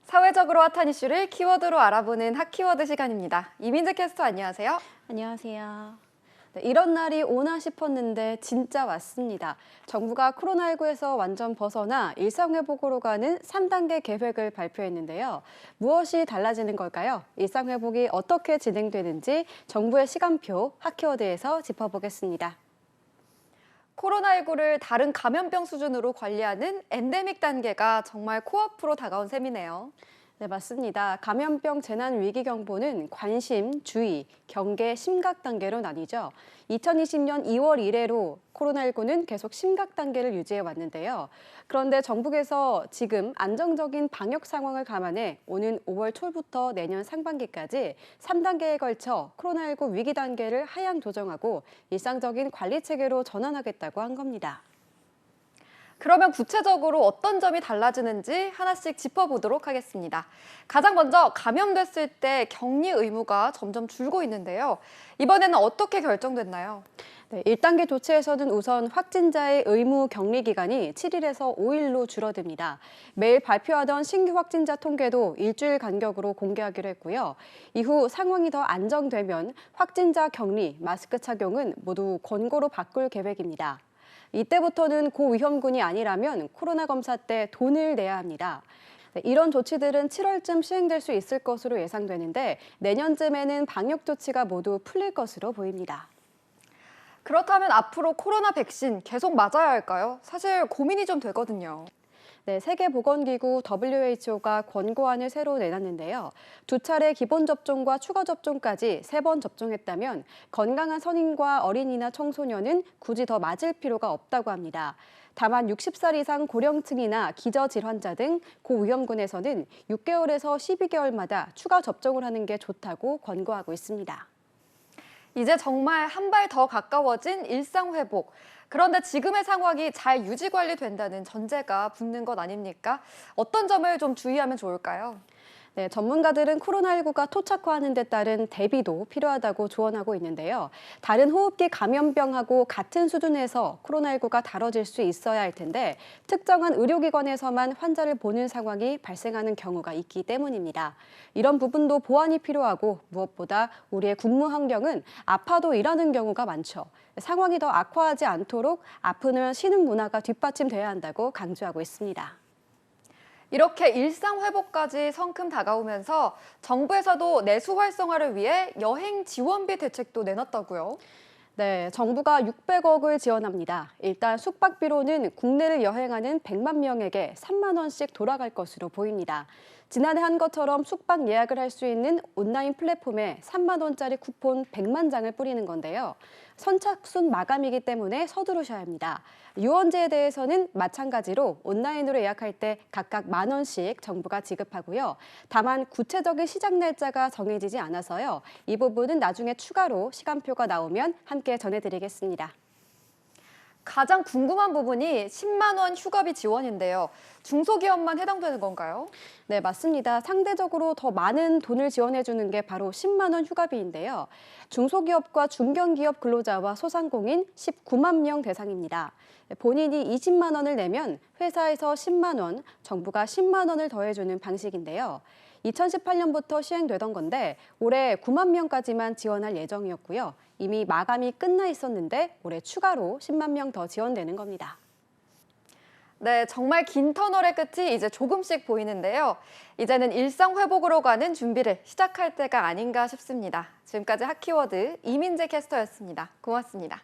사회적으로 핫한 이슈를 키워드로 알아보는 핫키워드 시간입니다. 이민재 캐스터 안녕하세요. 안녕하세요. 네, 이런 날이 오나 싶었는데 진짜 왔습니다. 정부가 코로나19에서 완전 벗어나 일상회복으로 가는 3단계 계획을 발표했는데요. 무엇이 달라지는 걸까요? 일상회복이 어떻게 진행되는지 정부의 시간표 핫키워드에서 짚어보겠습니다. 코로나19를 다른 감염병 수준으로 관리하는 엔데믹 단계가 정말 코앞으로 다가온 셈이네요. 네, 맞습니다. 감염병 재난위기경보는 관심, 주의, 경계, 심각 단계로 나뉘죠. 2020년 2월 이래로 코로나19는 계속 심각 단계를 유지해 왔는데요. 그런데 정부에서 지금 안정적인 방역 상황을 감안해 오는 5월 초부터 내년 상반기까지 3단계에 걸쳐 코로나19 위기 단계를 하향 조정하고 일상적인 관리 체계로 전환하겠다고 한 겁니다. 그러면 구체적으로 어떤 점이 달라지는지 하나씩 짚어보도록 하겠습니다. 가장 먼저 감염됐을 때 격리 의무가 점점 줄고 있는데요. 이번에는 어떻게 결정됐나요? 네, 1단계 조치에서는 우선 확진자의 의무 격리 기간이 7일에서 5일로 줄어듭니다. 매일 발표하던 신규 확진자 통계도 일주일 간격으로 공개하기로 했고요. 이후 상황이 더 안정되면 확진자 격리, 마스크 착용은 모두 권고로 바꿀 계획입니다. 이때부터는 고위험군이 아니라면 코로나 검사 때 돈을 내야 합니다. 네, 이런 조치들은 7월쯤 시행될 수 있을 것으로 예상되는데 내년쯤에는 방역 조치가 모두 풀릴 것으로 보입니다. 그렇다면 앞으로 코로나 백신 계속 맞아야 할까요? 사실 고민이 좀 되거든요. 네, 세계보건기구 WHO가 권고안을 새로 내놨는데요. 2차례 기본 접종과 추가 접종까지 3번 접종했다면 건강한 성인과 어린이나 청소년은 굳이 더 맞을 필요가 없다고 합니다. 다만 60살 이상 고령층이나 기저질환자 등 고위험군에서는 6개월에서 12개월마다 추가 접종을 하는 게 좋다고 권고하고 있습니다. 이제 정말 한 발 더 가까워진 일상 회복. 그런데 지금의 상황이 잘 유지 관리된다는 전제가 붙는 것 아닙니까? 어떤 점을 좀 주의하면 좋을까요? 네, 전문가들은 코로나19가 토착화하는 데 따른 대비도 필요하다고 조언하고 있는데요. 다른 호흡기 감염병하고 같은 수준에서 코로나19가 다뤄질 수 있어야 할 텐데 특정한 의료기관에서만 환자를 보는 상황이 발생하는 경우가 있기 때문입니다. 이런 부분도 보완이 필요하고 무엇보다 우리의 근무 환경은 아파도 일하는 경우가 많죠. 상황이 더 악화하지 않도록 아프면 쉬는 문화가 뒷받침돼야 한다고 강조하고 있습니다. 이렇게 일상 회복까지 성큼 다가오면서 정부에서도 내수 활성화를 위해 여행 지원비 대책도 내놨다고요? 네, 정부가 600억을 지원합니다. 일단 숙박비로는 국내를 여행하는 100만 명에게 3만 원씩 돌아갈 것으로 보입니다. 지난해 한 것처럼 숙박 예약을 할 수 있는 온라인 플랫폼에 3만 원짜리 쿠폰 100만 장을 뿌리는 건데요. 선착순 마감이기 때문에 서두르셔야 합니다. 유원지에 대해서는 마찬가지로 온라인으로 예약할 때 각각 만 원씩 정부가 지급하고요. 다만 구체적인 시작 날짜가 정해지지 않아서요. 이 부분은 나중에 추가로 시간표가 나오면 함께 전해드리겠습니다. 가장 궁금한 부분이 10만 원 휴가비 지원인데요. 중소기업만 해당되는 건가요? 네, 맞습니다. 상대적으로 더 많은 돈을 지원해주는 게 바로 10만 원 휴가비인데요. 중소기업과 중견기업 근로자와 소상공인 19만 명 대상입니다. 본인이 20만 원을 내면 회사에서 10만 원, 정부가 10만 원을 더해주는 방식인데요. 2018년부터 시행되던 건데 올해 9만 명까지만 지원할 예정이었고요. 이미 마감이 끝나 있었는데 올해 추가로 10만 명 더 지원되는 겁니다. 네, 정말 긴 터널의 끝이 이제 조금씩 보이는데요. 이제는 일상 회복으로 가는 준비를 시작할 때가 아닌가 싶습니다. 지금까지 핫키워드 이민재 캐스터였습니다. 고맙습니다.